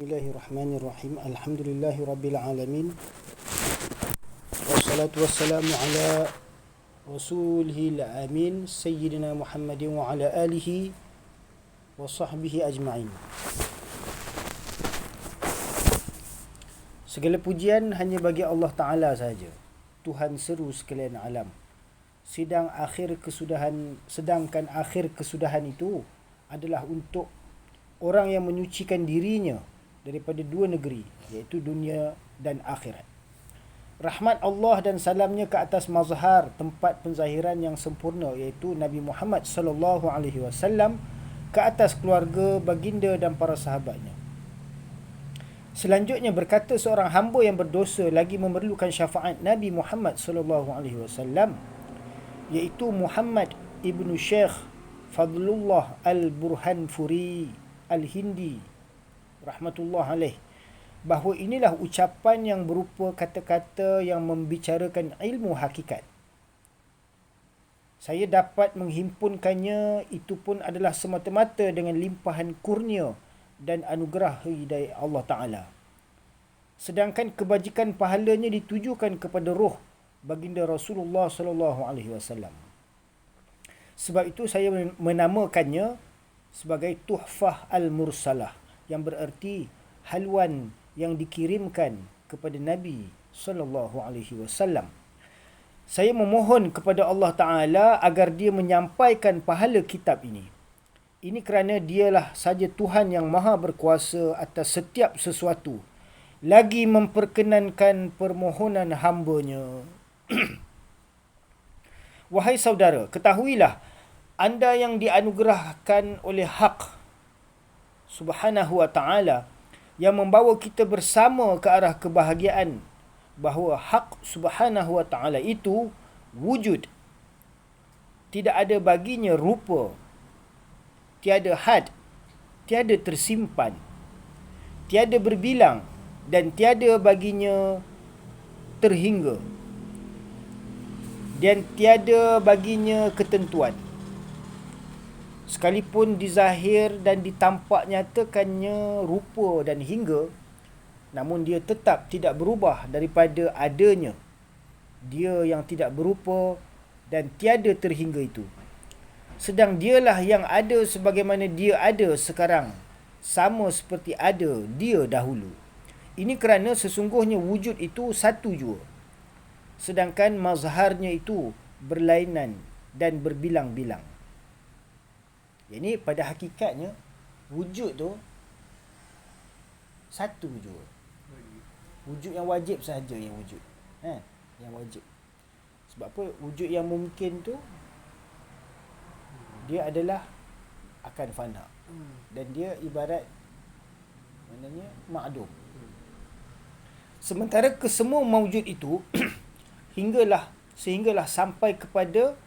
Bismillahirrahmanirrahim. Alhamdulillahirabbil alamin. Wassalatu wassalamu ala rasulihil amin sayyidina Muhammadin wa ala alihi wa sahbihi ajma'in. Segala pujian hanya bagi Allah Ta'ala sahaja, Tuhan seru sekalian alam. Sedangkan akhir kesudahan itu adalah untuk orang yang menyucikan dirinya daripada dua negeri, iaitu dunia dan akhirat. Rahmat Allah dan salamnya ke atas mazhar tempat penzahiran yang sempurna, iaitu Nabi Muhammad sallallahu alaihi wasallam, ke atas keluarga, baginda dan para sahabatnya. Selanjutnya berkata seorang hamba yang berdosa lagi memerlukan syafaat Nabi Muhammad sallallahu alaihi wasallam, iaitu Muhammad ibnu Syekh Fadlullah Al-Burhanfuri Al-Hindi rahmatullah alaih, bahawa inilah ucapan yang berupa kata-kata yang membicarakan ilmu hakikat. Saya dapat menghimpunkannya, itu pun adalah semata-mata dengan limpahan kurnia dan anugerah dari Allah Ta'ala. Sedangkan kebajikan pahalanya ditujukan kepada roh baginda Rasulullah sallallahu alaihi wasallam. Sebab itu saya menamakannya sebagai Tuhfah Al-Mursalah, yang bererti haluan yang dikirimkan kepada Nabi sallallahu alaihi wasallam. Saya memohon kepada Allah Ta'ala agar dia menyampaikan pahala kitab ini. Ini kerana dialah saja Tuhan yang maha berkuasa atas setiap sesuatu, lagi memperkenankan permohonan hambanya. Wahai saudara, ketahuilah, anda yang dianugerahkan oleh Hak Subhanahu wa ta'ala, yang membawa kita bersama ke arah kebahagiaan, bahawa Hak Subhanahu wa ta'ala itu wujud. Tidak ada baginya rupa, tiada had, tiada tersimpan, tiada berbilang, dan tiada baginya terhingga, dan tiada baginya ketentuan. Sekalipun dizahir dan ditampak nyatakannya rupa dan hingga, namun dia tetap tidak berubah daripada adanya. Dia yang tidak berupa dan tiada terhingga itu. Sedang dialah yang ada sebagaimana dia ada sekarang, sama seperti ada dia dahulu. Ini kerana sesungguhnya wujud itu satu jua, sedangkan mazharnya itu berlainan dan berbilang-bilang. Jadi pada hakikatnya wujud tu satu jua. Wujud yang wajib sahaja yang wujud. Yang wajib. Sebab apa? Wujud yang mungkin tu dia adalah akan fana. Dan dia ibarat maknanya ma'dum. Sementara kesemua mawjud itu sehinggalah sampai kepada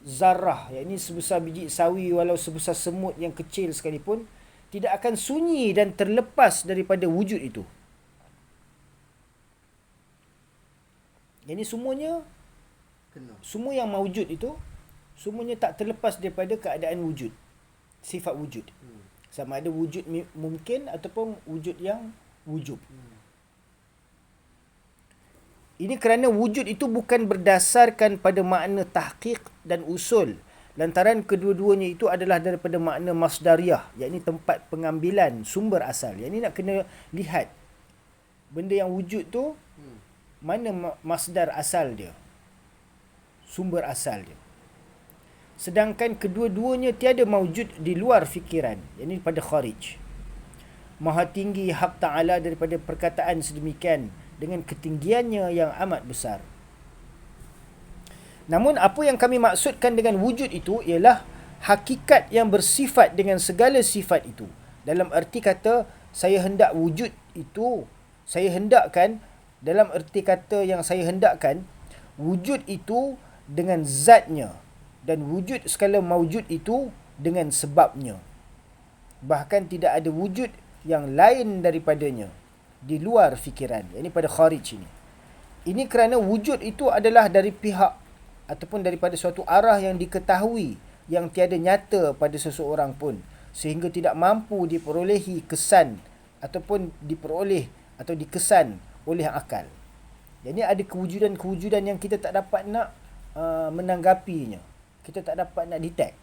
zarah, yakni sebesar biji sawi, walau sebesar semut yang kecil sekalipun, tidak akan sunyi dan terlepas daripada wujud itu. Jadi semua yang mawjud itu, semuanya tak terlepas daripada keadaan wujud, sifat wujud. Sama ada wujud mungkin ataupun wujud yang wujub. Ini kerana wujud itu bukan berdasarkan pada makna tahqiq dan usul, lantaran kedua-duanya itu adalah daripada makna masdariyah, yakni tempat pengambilan sumber asal. Yang ini nak kena lihat benda yang wujud tu mana masdar asal dia, sumber asal dia. Sedangkan kedua-duanya tiada mawjud di luar fikiran, yakni pada kharij. Maha tinggi Hak Ta'ala daripada perkataan sedemikian dengan ketinggiannya yang amat besar. Namun apa yang kami maksudkan dengan wujud itu ialah hakikat yang bersifat dengan segala sifat itu. Dalam erti kata saya hendak wujud itu, saya hendakkan, dalam erti kata yang saya hendakkan, wujud itu dengan zatnya, dan wujud segala mawjud itu dengan sebabnya. Bahkan tidak ada wujud yang lain daripadanya di luar fikiran, yakni pada kharij ini. Ini kerana wujud itu adalah dari pihak ataupun daripada suatu arah yang diketahui, yang tiada nyata pada seseorang pun, sehingga tidak mampu diperolehi kesan ataupun diperoleh atau dikesan oleh akal. Jadi ada kewujudan-kewujudan yang kita tak dapat nak menanggapinya. Kita tak dapat nak detect.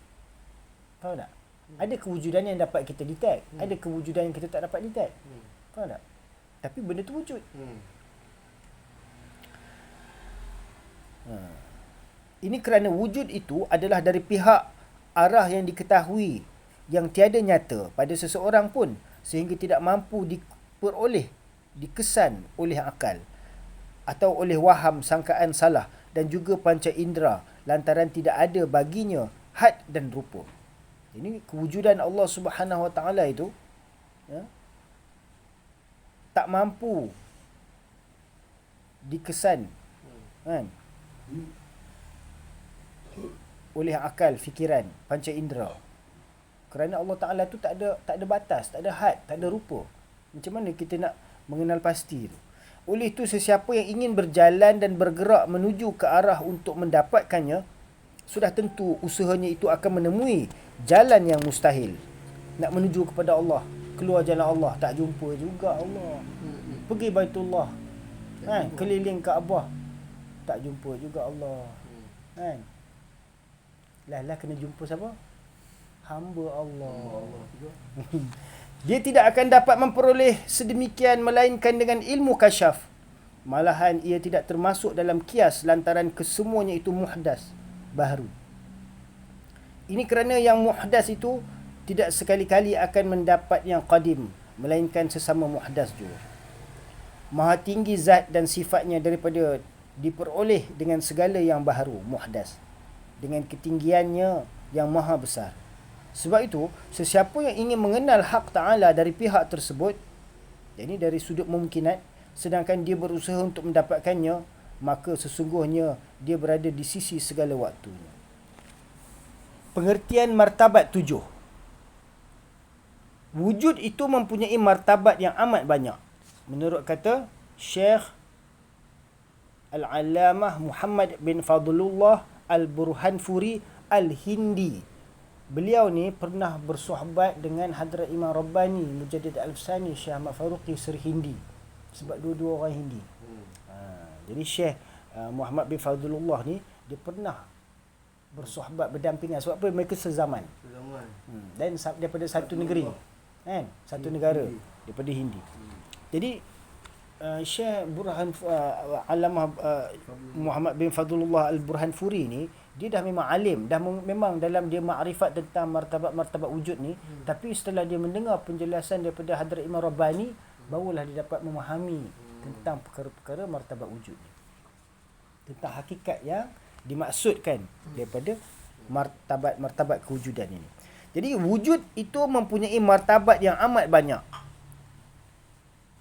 Faham tak? Ada kewujudan yang dapat kita detect. Ada kewujudan yang kita tak dapat detect. Faham tak? Tapi benda tu wujud. Ini kerana wujud itu adalah dari pihak arah yang diketahui, yang tiada nyata pada seseorang pun, sehingga tidak mampu diperoleh, dikesan oleh akal atau oleh waham sangkaan salah, dan juga panca indera, lantaran tidak ada baginya had dan rupa. Ini kewujudan Allah Subhanahu Wa Taala itu tak mampu dikesan kan oleh akal, fikiran, panca indera. Kerana Allah Taala tu tak ada batas, tak ada had, tak ada rupa. Macam mana kita nak mengenal pasti tu? Oleh itu, sesiapa yang ingin berjalan dan bergerak menuju ke arah untuk mendapatkannya, sudah tentu usahanya itu akan menemui jalan yang mustahil. Nak menuju kepada Allah, keluar jalan Allah, tak jumpa juga Allah. Pergi Baitullah, keliling Kaabah, tak jumpa juga Allah. Kan? Lah kena jumpa siapa? Hamba Allah. Dia tidak akan dapat memperoleh sedemikian melainkan dengan ilmu kasyaf. Malahan ia tidak termasuk dalam kias lantaran kesemuanya itu muhdas, baru. Ini kerana yang muhdas itu tidak sekali-kali akan mendapat yang qadim, melainkan sesama muhdas juga. Maha tinggi zat dan sifatnya daripada diperoleh dengan segala yang baharu, muhdas, dengan ketinggiannya yang maha besar. Sebab itu, sesiapa yang ingin mengenal hak Ta'ala dari pihak tersebut, yakni dari sudut mumkinat, sedangkan dia berusaha untuk mendapatkannya, maka sesungguhnya dia berada di sisi segala waktunya. Pengertian martabat 7. Wujud itu mempunyai martabat yang amat banyak. Menurut kata Syekh Al-Allamah Muhammad bin Fadlullah Al-Burhanfuri Al-Hindi. Beliau ni pernah bersohbat dengan Hadrat Imam Rabbani Mujaddid Al-Fsani Syekh Ahmad Faruqi Sri Hindi. Sebab dua-dua orang Hindi. Jadi Syekh Muhammad bin Fadlullah ni dia pernah bersohbat berdampingan. Sebab apa? Mereka sezaman. Dan daripada satu negeri. Kan? Satu negara. Daripada Hindi. Jadi Syekh Burhan Allamah Muhammad bin Fadlullah Al-Burhanfuri ni, dia dah memang alim, dah memang dalam dia makrifat tentang martabat-martabat wujud ni, tapi setelah dia mendengar penjelasan daripada Hadrat Imam Rabbani, barulah dia dapat memahami tentang perkara-perkara martabat wujud ni, tentang hakikat yang dimaksudkan daripada martabat-martabat kewujudan ini. Jadi wujud itu mempunyai martabat yang amat banyak,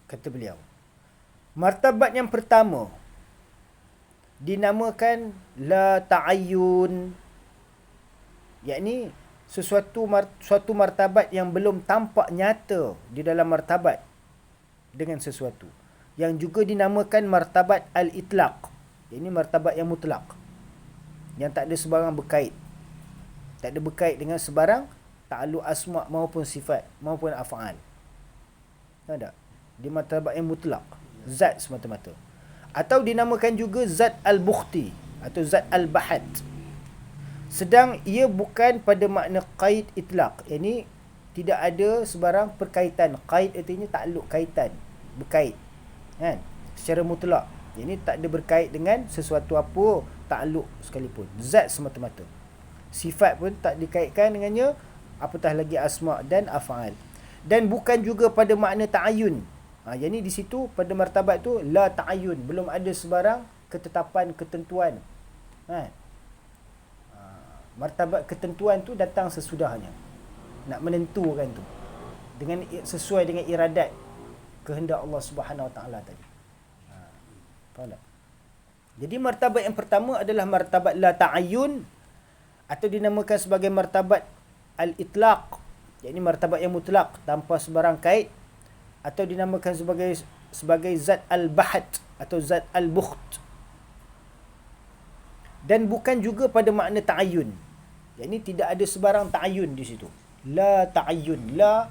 kata beliau. Martabat yang pertama dinamakan la ta'ayyun, yakni suatu martabat yang belum tampak nyata di dalam martabat dengan sesuatu, yang juga dinamakan martabat al-itlaq, yakni martabat yang mutlak, yang tak ada sebarang berkait, tak ada berkait dengan sebarang ta'alluq asma' maupun sifat maupun af'al. Ada di martabat yang mutlak, zat semata-mata. Atau dinamakan juga zat al-bukhti atau zat al-bahat. Sedang ia bukan pada makna qaid itlaq, yakni tidak ada sebarang perkaitan. Qaid artinya takluk, kaitan, berkait, kan, secara mutlak. Yakni tak ada berkait dengan sesuatu apa, takluk sekalipun. Zat semata-mata. Sifat pun tak dikaitkan dengannya, apatah lagi asma' dan af'al. Dan bukan juga pada makna ta'ayyun. Yang ni di situ pada martabat tu la ta'ayyun, belum ada sebarang ketetapan, ketentuan. Martabat ketentuan tu datang sesudahnya. Nak menentukan tu dengan sesuai dengan iradat kehendak Allah Subhanahu Wa Taala tadi. Faham tak? Jadi martabat yang pertama adalah martabat la ta'ayyun, atau dinamakan sebagai martabat al-itlaq, yakni martabat yang mutlak tanpa sebarang kait, atau dinamakan sebagai zat al-bahat atau zat al-bukht. Dan bukan juga pada makna ta'ayyun, yakni tidak ada sebarang ta'ayyun di situ. La ta'ayyun, la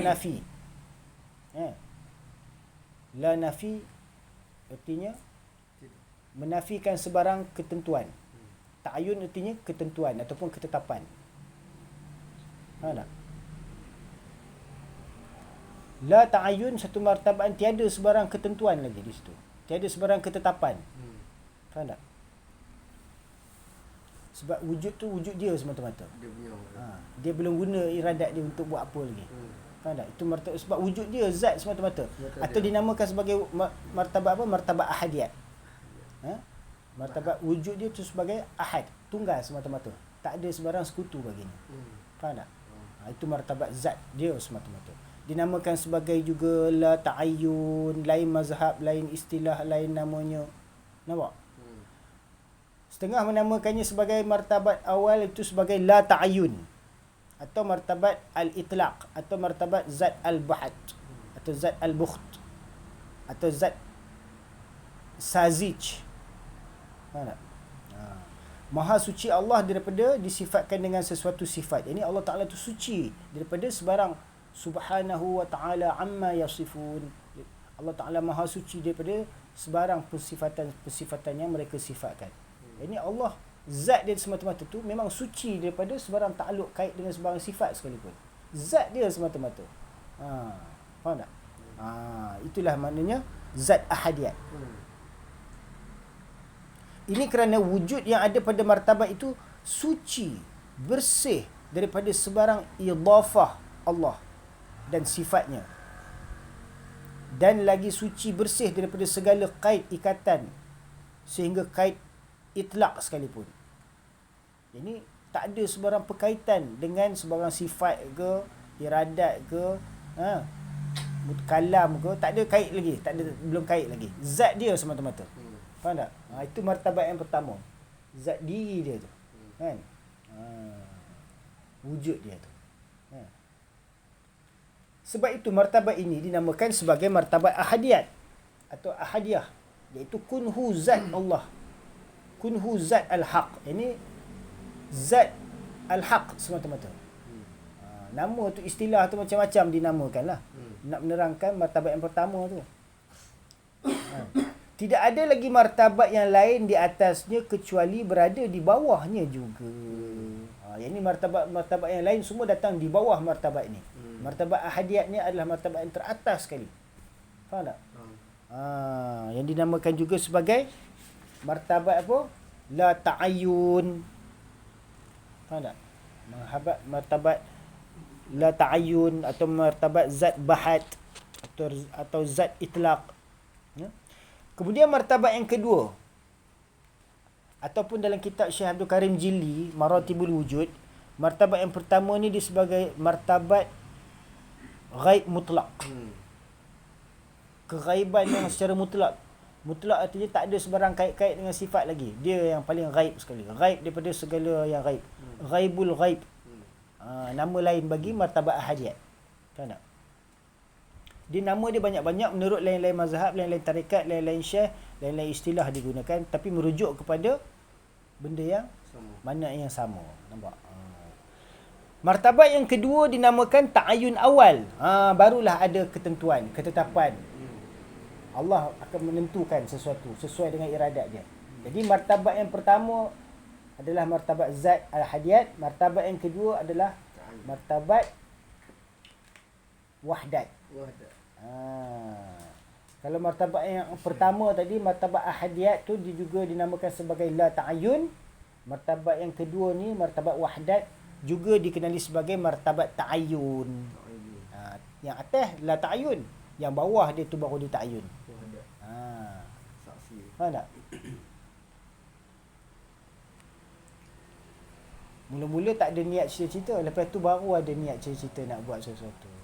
nafi. La nafi artinya menafikan sebarang ketentuan. Ta'ayun artinya ketentuan ataupun ketetapan. Faham tak? La ta'ayun satu martabat tiada sebarang ketentuan lagi di situ. Tiada sebarang ketetapan. Faham tak? Sebab wujud tu wujud dia semata-mata. Dia belum guna iradat dia untuk buat apa lagi. Faham tak? Itu martabat sebab wujud dia zat semata-mata. Atau dinamakan sebagai martabat apa? Martabat ahadiyat. Martabat wujud dia tu sebagai ahad, tunggal semata-mata. Tak ada sebarang sekutu baginya. Faham tak? Itu martabat zat dia semata-mata. Dinamakan sebagai juga la ta'ayyun, lain mazhab, lain istilah, lain namanya. Nampak? Setengah menamakannya sebagai martabat awal itu sebagai la ta'ayyun, atau martabat al-itlaq, atau martabat zat al-bahat, atau zat al-bukht, atau zat sazij. Faham tak? Maha suci Allah daripada disifatkan dengan sesuatu sifat. Ini Allah Ta'ala tu suci daripada sebarang, subhanahu wa ta'ala amma yasifun. Allah Ta'ala maha suci daripada sebarang persifatan yang mereka sifatkan. Ini Allah, zat dia semata-mata tu memang suci daripada sebarang takluk kait dengan sebarang sifat sekalipun. Zat dia semata-mata. Faham tak? Itulah maknanya zat ahadiyat. Ini kerana wujud yang ada pada martabat itu suci, bersih daripada sebarang idafah Allah dan sifatnya. Dan lagi suci, bersih daripada segala kait ikatan, sehingga kait itlaq sekalipun. Jadi tak ada sebarang perkaitan dengan sebarang sifat ke, iradat ke, kalam ke, tak ada kait lagi, belum kait lagi. Zat dia semata-mata. Faham tak? Itu martabat yang pertama. Zat diri dia tu. Kan? Wujud dia tu. Sebab itu martabat ini dinamakan sebagai martabat ahadiyat atau ahadiyah, iaitu kunhu zat Allah. Kunhu zat al-haq. Ini zat al-haq semata-mata. Nama tu, istilah tu macam-macam dinamakan lah. Nak menerangkan martabat yang pertama tu. Tidak ada lagi martabat yang lain di atasnya kecuali berada di bawahnya juga. Yang ini martabat yang lain semua datang di bawah martabat ini. Martabat ahadiyat ni adalah martabat yang teratas sekali. Faham tak? Yang dinamakan juga sebagai martabat apa? La ta'ayyun. Faham tak? Martabat la ta'ayyun atau martabat zat bahat atau zat itlaq. Kemudian martabat yang kedua, ataupun dalam kitab Syekh Abdul Karim Jilli, Maratibul Wujud, martabat yang pertama ni dia sebagai martabat ghaib mutlak. Keghaiban yang secara mutlak. Mutlak artinya tak ada sebarang kait-kait dengan sifat lagi. Dia yang paling ghaib sekali. Ghaib daripada segala yang ghaib. Ghaibul ghaib. Nama lain bagi martabat ahadiyat. Faham tak? Dia nama dia banyak-banyak menurut lain-lain mazhab, lain-lain tarikat, lain-lain syekh, lain-lain istilah digunakan, tapi merujuk kepada benda yang mana yang sama. Nampak? Martabat yang kedua dinamakan ta'ayun awal. Barulah ada ketentuan, ketetapan. Allah akan menentukan sesuatu sesuai dengan iradat dia. Jadi martabat yang pertama adalah martabat zat al-hadiyat. Martabat yang kedua adalah martabat wahdat. Kalau martabat yang pertama tadi, martabat ahadiyat tu dia juga dinamakan sebagai la ta'ayun. Martabat yang kedua ni, martabat wahdat, juga dikenali sebagai martabat ta'ayun. Yang atas la ta'ayun, yang bawah dia tu baru dia ta'ayun. Faham tak? Mula-mula tak ada niat cerita-cerita, lepas tu baru ada niat cerita-cerita nak buat sesuatu.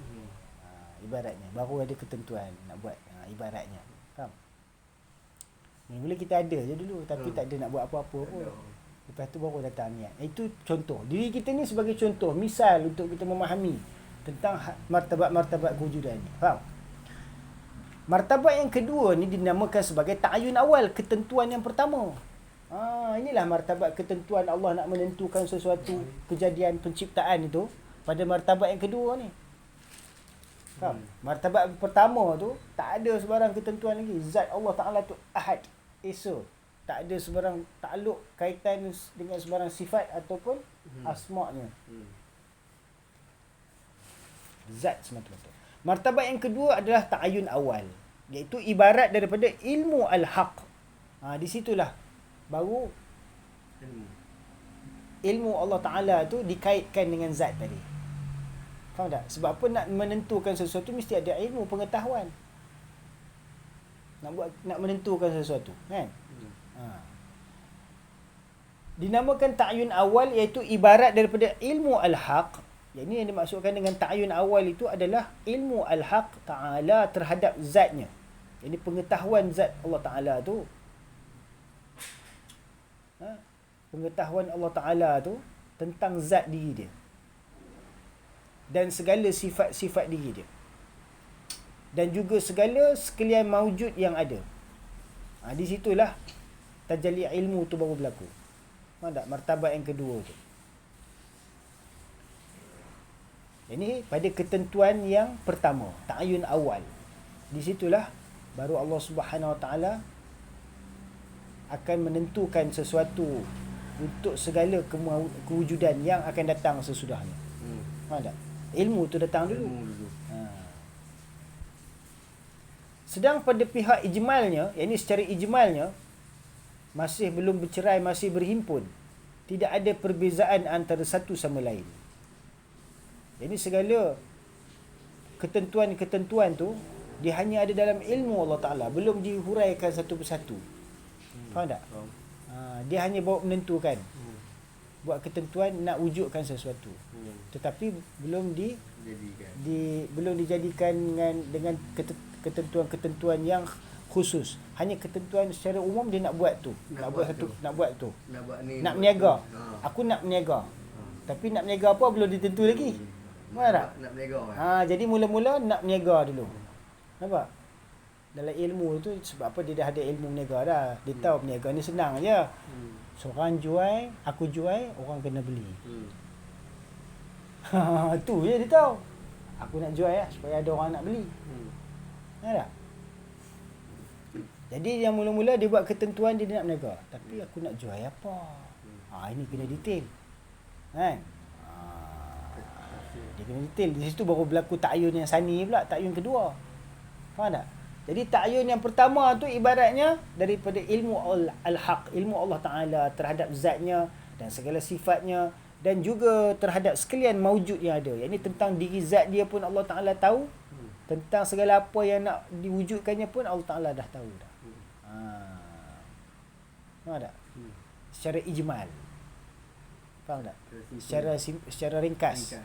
Ibaratnya baru ada ketentuan nak buat, ibaratnya. Faham? Mula-mula kita ada je dulu, tapi tak ada nak buat apa-apa pun. Lepas tu baru datang niat. Itu contoh. Diri kita ni sebagai contoh, misal untuk kita memahami tentang martabat-martabat kewujudan ni. Faham? Martabat yang kedua ni dinamakan sebagai ta'ayun awal, ketentuan yang pertama. Inilah martabat ketentuan Allah nak menentukan sesuatu kejadian penciptaan itu pada martabat yang kedua ni. Faham? Martabat pertama tu tak ada sebarang ketentuan lagi. Zat Allah Ta'ala tu Ahad, Esa. Tak ada sebarang takluk kaitan dengan sebarang sifat ataupun asma'-nya. Zat semata-mata. Martabat yang kedua adalah ta'ayun awal, iaitu ibarat daripada ilmu al-haq. Di situlah baru ilmu Allah Ta'ala tu dikaitkan dengan zat tadi. Faham tak? Sebab apa nak menentukan sesuatu mesti ada ilmu, pengetahuan. Nak menentukan sesuatu, kan? Dinamakan ta'ayun awal iaitu ibarat daripada ilmu al-haq. Yang ini yang dimaksudkan dengan ta'ayun awal itu adalah ilmu al-haq ta'ala terhadap zatnya. Ini pengetahuan zat Allah Ta'ala tu. Pengetahuan Allah Ta'ala tu tentang zat diri dia. Dan segala sifat-sifat diri dia. Dan juga segala sekalian maujud yang ada. Di situlah tajalli ilmu tu baru berlaku. Faham tak? Martabat yang kedua tu. Ini pada ketentuan yang pertama, ta'ayun awal. Di situlah baru Allah Subhanahu Wa Taala akan menentukan sesuatu untuk segala kewujudan yang akan datang sesudahnya. Faham tak? Ilmu tu datang dulu. Sedang pada pihak ijmalnya, yakni secara ijmalnya masih belum bercerai, masih berhimpun. Tidak ada perbezaan antara satu sama lain. Jadi segala ketentuan-ketentuan tu dia hanya ada dalam ilmu Allah Ta'ala, belum dihuraikan satu persatu. Faham tak? Dia hanya bawa menentukan, buat ketentuan nak wujudkan sesuatu, tetapi belum belum dijadikan dengan ketentuan-ketentuan yang khusus. Hanya ketentuan secara umum dia nak buat tu, nak buat tu, nak berniaga. Aku nak berniaga, tapi nak berniaga apa belum ditentu lagi. Faham tak? Nak berniaga. Jadi mula-mula nak berniaga dulu. Nampak? Dalam ilmu tu, sebab apa dia dah ada ilmu berniaga dah. Dia tahu berniaga ni senang je. Seorang jual, aku jual, orang kena beli. Tu je dia tahu. Aku nak jual supaya ada orang nak beli. Faham tak? Jadi yang mula-mula dia buat ketentuan dia nak berniaga. Tapi aku nak jual apa? Ini kena detail. Kan? Dia kena detail. Di situ baru berlaku ta'ayun yang sani pula, ta'ayun kedua. Faham tak? Jadi ta'ayun yang pertama tu ibaratnya daripada ilmu al-haq, ilmu Allah Ta'ala terhadap zatnya dan segala sifatnya, dan juga terhadap sekalian maujud yang ada. Yang ini tentang diri zat dia pun Allah Ta'ala tahu. Tentang segala apa yang nak diwujudkannya pun Allah Ta'ala dah tahu dah. Faham tak? Secara ijmal. Faham tak? Secara ringkas.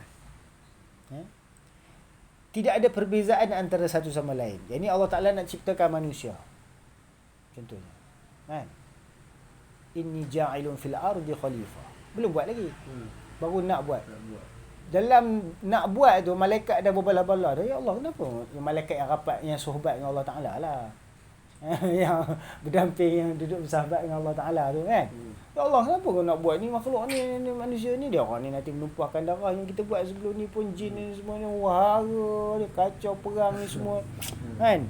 Tidak ada perbezaan antara satu sama lain. Yang ini Allah Ta'ala nak ciptakan manusia. Contohnya. Kan? Inni ja'ilun fil ardi khalifah. Belum buat lagi. Baru nak buat. Dalam nak buat tu, malaikat dah berbalah-balah dah. Ya Allah, kenapa? Malaikat yang rapat, yang sohbat dengan Allah Ta'ala lah. Yang berdamping, yang duduk bersahabat dengan Allah Ta'ala tu kan. Ya Allah, kenapa kau nak buat ni makhluk ni manusia ni? Dia orang ni nanti menumpahkan darah yang kita buat sebelum ni pun, jin ni semuanya wahara, dia kacau perang ni semua. Kan?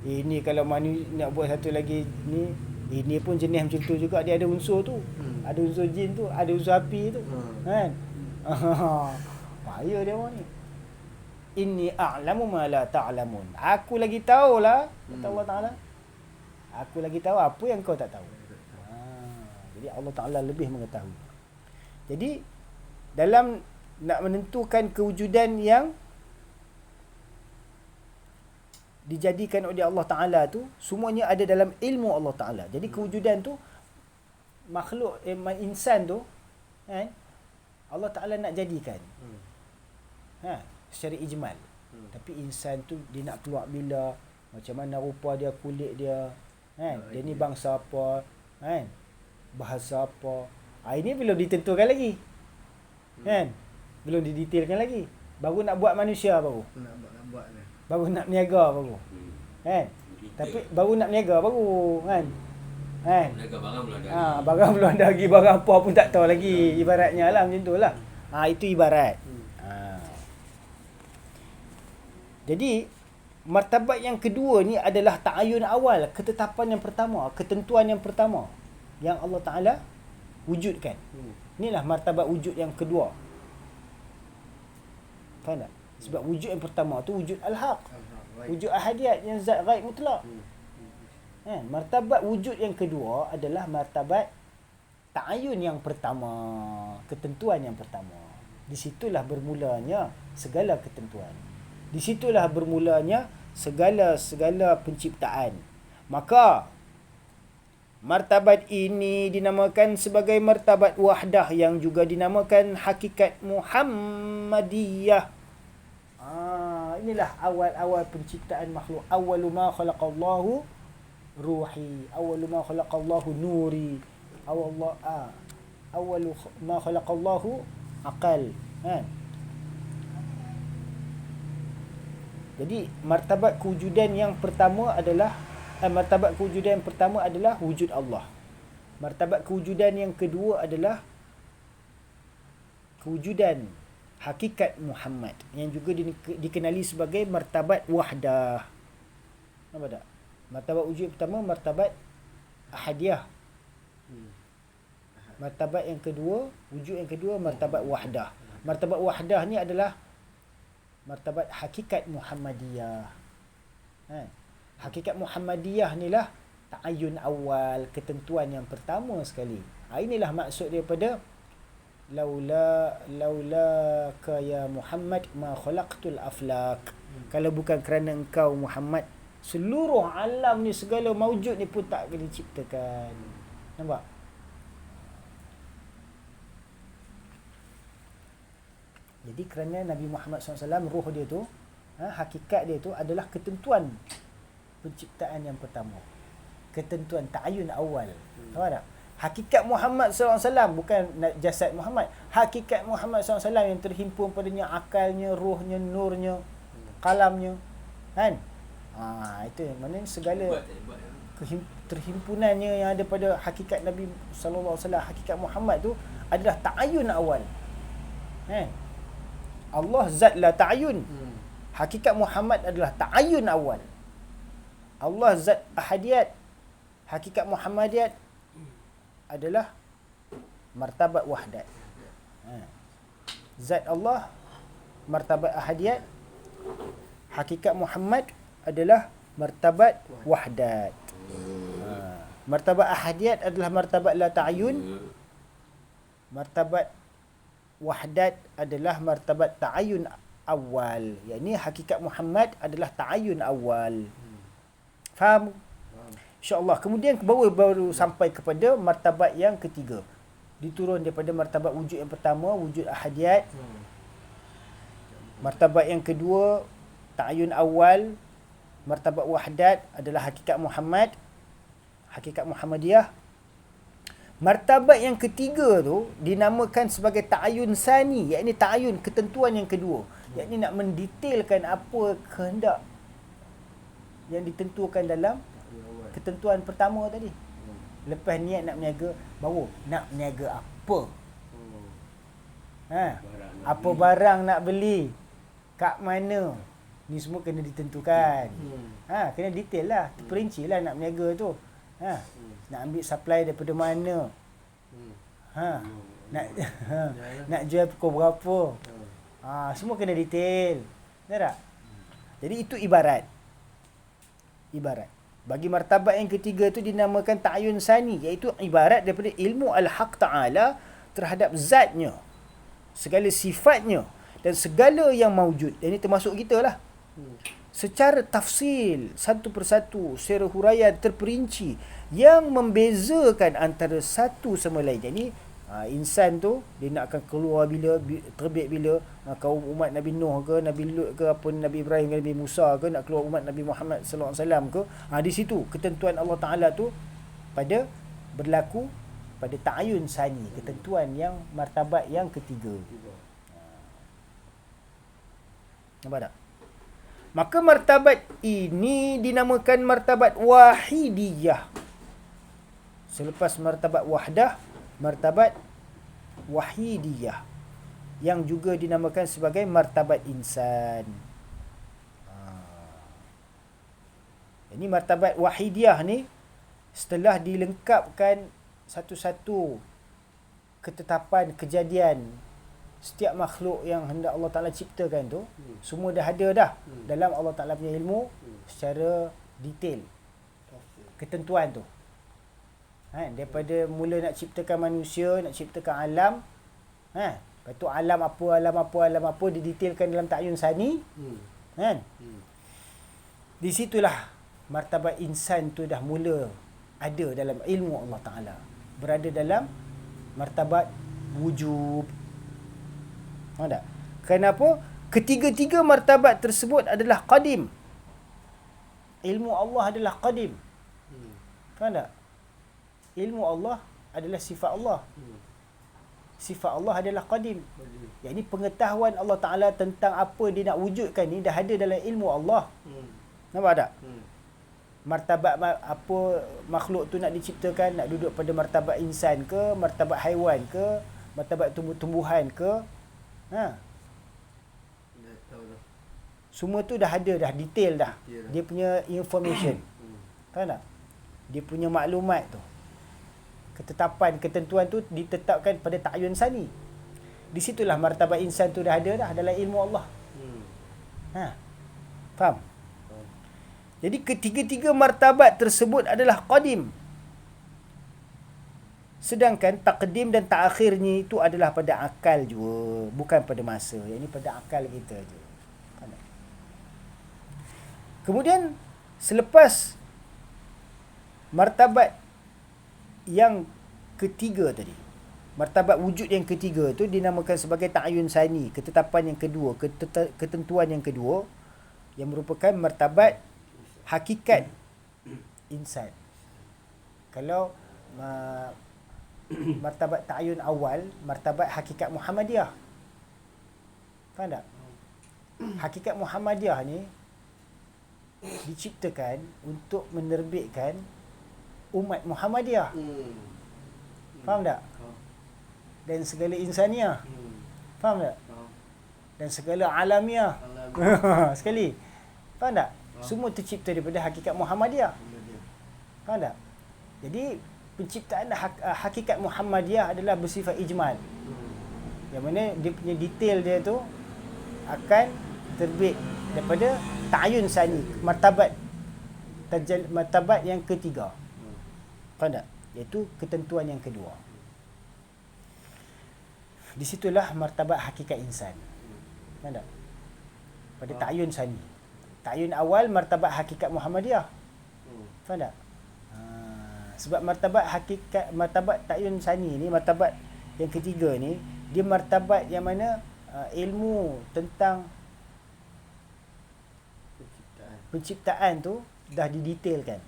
Ini kalau manusia nak buat satu lagi ni, ini pun jenis macam tu juga, dia ada unsur tu. Ada unsur jin tu, ada unsur api tu. Kan? Bahaya dia orang ni. Inni a'lamu ma la ta'lamun. Aku lagi tahulah, kata Allah Ta'ala. Aku lagi tahu apa yang kau tak tahu. Jadi Allah Ta'ala lebih mengetahui. Jadi dalam nak menentukan kewujudan yang dijadikan oleh Allah Ta'ala tu, semuanya ada dalam ilmu Allah Ta'ala. Jadi kewujudan tu, makhluk insan tu, kan, Allah Ta'ala nak jadikan. Secara ijmal. Tapi insan tu dia nak keluar bila, macam mana rupa dia, kulit dia, kan? Dia ni bangsa apa, kan? Bahasa apa. Ini belum ditentukan lagi. Kan? Belum didetailkan lagi. Baru nak buat manusia baru. Nak buat ni. Baru nak niaga baru. Kan? Tapi baru nak niaga baru, kan? Kan? Niaga barang belum ada. Barang belum ada lagi, barang apa pun tak tahu lagi. Ibaratnya lah macam tu lah. Itu ibarat. Jadi martabat yang kedua ni adalah ta'ayun awal, ketetapan yang pertama, ketentuan yang pertama yang Allah Ta'ala wujudkan. Inilah martabat wujud yang kedua. Faham tak? Sebab wujud yang pertama tu wujud al-haq, wujud ahadiyat yang zat ghaib mutlak. Martabat wujud yang kedua adalah martabat ta'ayun yang pertama, ketentuan yang pertama. Di situlah bermulanya segala ketentuan. Di situlah bermulanya segala penciptaan. Maka martabat ini dinamakan sebagai martabat wahdah yang juga dinamakan hakikat Muhammadiyah. Inilah awal-awal penciptaan makhluk. Awwalu ma khalaqallahu ruhi, awwalu ma khalaqallahu nuri, awwalu ma khalaqallahu aqal. Jadi martabat kewujudan yang pertama adalah wujud Allah. Martabat kewujudan yang kedua adalah kewujudan hakikat Muhammad yang juga dikenali sebagai martabat wahdah. Nampak tak? Martabat wujud pertama martabat ahadiyah. Martabat yang kedua, wujud yang kedua martabat wahdah. Martabat wahdah ni adalah martabat hakikat Muhammadiyah. Hakikat Muhammadiyah ni lah ta'ayun awal, ketentuan yang pertama sekali. Inilah maksud daripada laula ka ya Muhammad ma khalaqtul aflak. Kalau bukan kerana engkau Muhammad, seluruh alam ni, segala maujud ni pun tak akan diciptakan. Nampak? Jadi kerana Nabi Muhammad SAW, roh dia tu, hakikat dia tu adalah ketentuan penciptaan yang pertama. Ketentuan ta'ayun awal. Tahu tak? Hakikat Muhammad SAW, bukan jasad Muhammad. Hakikat Muhammad SAW yang terhimpun padanya akalnya, rohnya, nurnya, kalamnya. Kan? Itu maknanya segala terhimpunannya yang ada pada hakikat Nabi SAW, hakikat Muhammad tu adalah ta'ayun awal. Allah zat la ta'ayun. Hakikat Muhammad adalah ta'ayun awal. Allah zat ahadiyat. Hakikat Muhammadiyat adalah martabat wahdat. Zat Allah martabat ahadiyat. Hakikat Muhammad adalah martabat wahdat. Martabat ahadiyat adalah martabat la ta'ayun. Martabat wahdat adalah martabat ta'ayun awal. Yakni hakikat Muhammad adalah ta'ayun awal. Faham? InsyaAllah. Kemudian baru sampai kepada martabat yang ketiga. Diturun daripada martabat wujud yang pertama, wujud ahadiyat. Martabat yang kedua, ta'ayun awal. Martabat wahdat adalah hakikat Muhammad, hakikat Muhammadiyah. Martabat yang ketiga tu dinamakan sebagai ta'ayun sani, yakni ta'ayun, ketentuan yang kedua, yakni nak mendetailkan apa kehendak yang ditentukan dalam ketentuan pertama tadi. Lepas niat nak berniaga, baru nak berniaga apa? Apa barang nak beli? Kat mana? Ni semua kena ditentukan. Kena detail lah, terperinci lah nak berniaga tu. Nak ambil supply daripada mana? Nak jual pukul berapa? Semua kena detail. Betul tak? Jadi itu ibarat. Bagi martabat yang ketiga tu dinamakan ta'ayun sani, iaitu ibarat daripada ilmu al-haq ta'ala terhadap zatnya, segala sifatnya dan segala yang maujud. Dan ini termasuk kita lah. Secara tafsil, satu persatu, secara huraian terperinci yang membezakan antara satu sama lain. Jadi insan tu dia nak akan keluar bila, terbit bila, kaum umat Nabi Nuh ke, Nabi Lut ke, apa Nabi Ibrahim ke, Nabi Musa ke, nak keluar umat Nabi Muhammad sallallahu alaihi wasallam ke. Di situ ketentuan Allah Taala tu pada berlaku pada ta'ayun sani, ketentuan yang martabat yang ketiga. Nampak tak? Maka martabat ini dinamakan martabat wahidiyah. Selepas martabat wahdah, martabat wahidiyah yang juga dinamakan sebagai martabat insan. Ini martabat wahidiyah ni setelah dilengkapkan satu-satu ketetapan kejadian setiap makhluk yang hendak Allah Ta'ala ciptakan tu, semua dah ada dah dalam Allah Ta'ala punya ilmu secara detail. Ketentuan tu. Daripada mula nak ciptakan manusia, nak ciptakan alam, lepas tu alam apa didetailkan dalam ta'yun sani. Kan? Di situlah martabat insan tu dah mula ada dalam ilmu Allah Ta'ala. Berada dalam martabat wujub. Faham tak? Kenapa? Ketiga-tiga martabat tersebut adalah qadim. Ilmu Allah adalah qadim. Faham tak? Ilmu Allah adalah sifat Allah. Sifat Allah adalah qadim. Yang ini pengetahuan Allah Ta'ala tentang apa dia nak wujudkan ni dah ada dalam ilmu Allah. Nampak tak? Martabat apa makhluk tu nak diciptakan, nak duduk pada martabat insan ke, martabat haiwan ke, martabat tumbuh-tumbuhan ke. Semua tu dah ada dah, detail dah. Dia punya information. Tahu tak? Dia punya maklumat tu. Ketetapan, ketentuan tu ditetapkan pada ta'yun sani. Di situlah martabat insan tu dah ada dah dalam ilmu Allah. Faham? Jadi ketiga-tiga martabat tersebut adalah qadim. Sedangkan takdim dan ta'akhirnya itu adalah pada akal juga, bukan pada masa. Yang ini pada akal kita je. Kemudian selepas martabat yang ketiga tadi, martabat wujud yang ketiga tu dinamakan sebagai ta'yun sani, ketetapan yang kedua, ketentuan yang kedua, yang merupakan martabat hakikat insan. Kalau martabat ta'yun awal, martabat hakikat Muhammadiyah. Faham tak? Hakikat Muhammadiyah ni diciptakan untuk menerbitkan umat Muhammadiyah. Faham tak? Dan segala insaniah. Faham tak? Dan segala alamiah. Sekali. Faham tak? Semua tercipta daripada hakikat Muhammadiyah. Faham tak? Jadi penciptaan hakikat Muhammadiyah adalah bersifat ijmal. Yang mana dia punya detail dia tu akan terbit daripada ta'yun sani, martabat yang ketiga. Faham tak? Iaitu ketentuan yang kedua. Di situlah martabat hakikat insan. Faham tak? Pada ta'yun sani. Ta'yun awal martabat hakikat Muhammadiyah. Faham tak? Sebab martabat ta'yun sani ni, martabat yang ketiga ni, dia martabat yang mana ilmu tentang penciptaan tu dah didetailkan.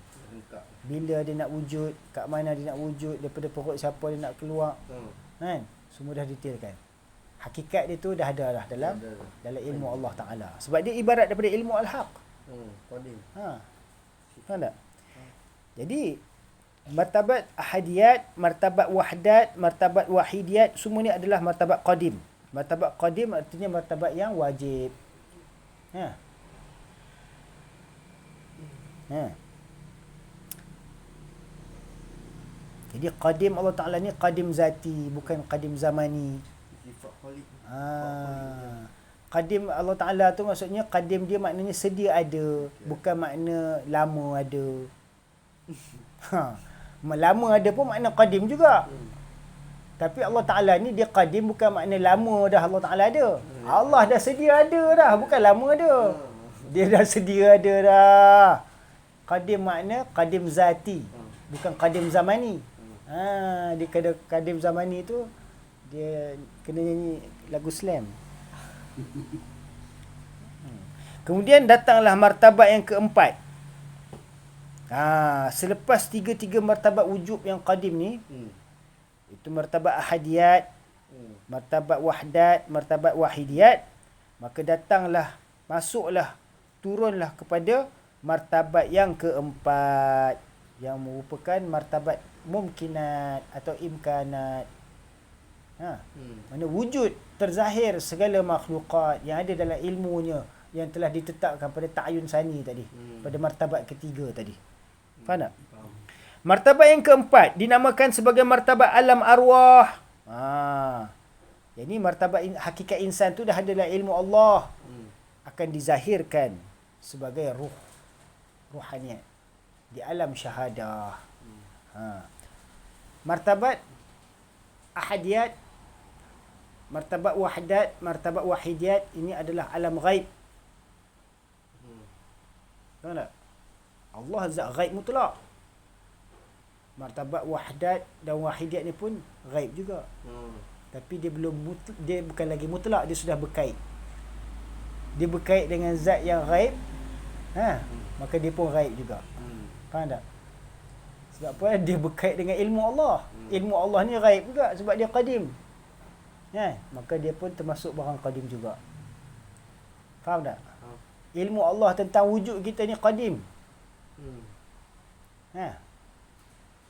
Bila dia nak wujud, kat mana dia nak wujud, daripada perut siapa dia nak keluar. Kan? Semua dah detailkan. Hakikat dia tu dah ada lah dalam ilmu Allah Ta'ala. Sebab dia ibarat daripada ilmu al-haq. Faham tak? Jadi martabat ahadiyat, martabat wahdat, martabat wahidiyat, semua ni adalah martabat qadim. Martabat qadim artinya martabat yang wajib. Jadi qadim Allah Ta'ala ni qadim zati, bukan qadim zamani. Qadim Allah Ta'ala tu maksudnya qadim dia maknanya sedia ada, bukan makna lama ada. Lama ada pun makna qadim juga. Tapi Allah Ta'ala ni dia qadim bukan makna lama dah Allah Ta'ala ada. Allah dah sedia ada dah, bukan lama ada. Dia dah sedia ada dah. Qadim makna qadim zati, bukan qadim zamani. Dia kena qadim zamani tu dia kena nyanyi lagu slam. Kemudian datanglah martabat yang keempat. Selepas tiga-tiga martabat wujub yang qadim ni, itu martabat ahadiyat, martabat wahdat, martabat wahidiyat, maka datanglah, masuklah, turunlah kepada martabat yang keempat, yang merupakan martabat mumkinat atau imkanat. Mana wujud terzahir segala makhlukat yang ada dalam ilmunya, yang telah ditetapkan pada ta'ayun sani tadi, pada martabat ketiga tadi. Faham tak? Martabat yang keempat dinamakan sebagai martabat alam arwah. Jadi martabat hakikat insan tu dah adalah ilmu Allah. Akan dizahirkan sebagai ruh, ruhaniat di alam syahadah. Martabat ahadiyat, martabat wahdat, martabat wahidiyat, ini adalah alam ghaib. Tahu tak? Allah zat ghaib mutlak. Martabat wahdat dan wahidiyat ni pun ghaib juga. Tapi dia belum dia bukan lagi mutlak, dia sudah berkait. Dia berkait dengan zat yang ghaib. Maka dia pun ghaib juga. Faham tak? Sebab apa? Dia berkait dengan ilmu Allah. Ilmu Allah ni ghaib juga sebab dia qadim. Maka dia pun termasuk barang qadim juga. Faham tak? Ilmu Allah tentang wujud kita ni qadim.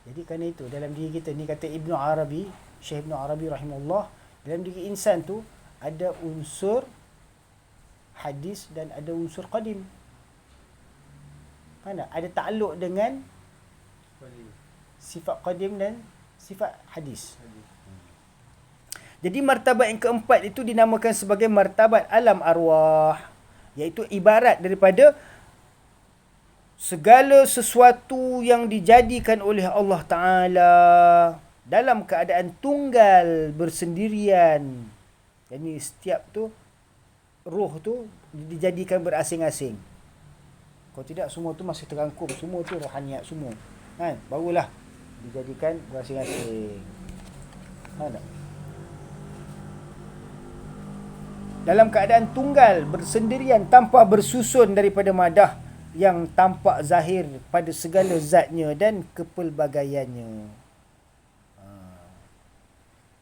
Jadi kerana itu dalam diri kita ni, kata Ibnu Arabi, Syekh Ibnu Arabi rahimahullah, dalam diri insan tu ada unsur hadis dan ada unsur qadim. Faham tak? Ada takluk dengan sifat qadim dan sifat hadis. Jadi martabat yang keempat itu dinamakan sebagai martabat alam arwah, iaitu ibarat daripada segala sesuatu yang dijadikan oleh Allah Ta'ala dalam keadaan tunggal, bersendirian. Jadi setiap tu, roh tu dijadikan berasing-asing. Kalau tidak, semua tu masih terangkum. Semua tu rohaniat semua. Barulah dijadikan berasing-asing. Tak? Dalam keadaan tunggal, bersendirian, tanpa bersusun daripada madah yang tampak zahir pada segala zatnya dan kepelbagaiannya.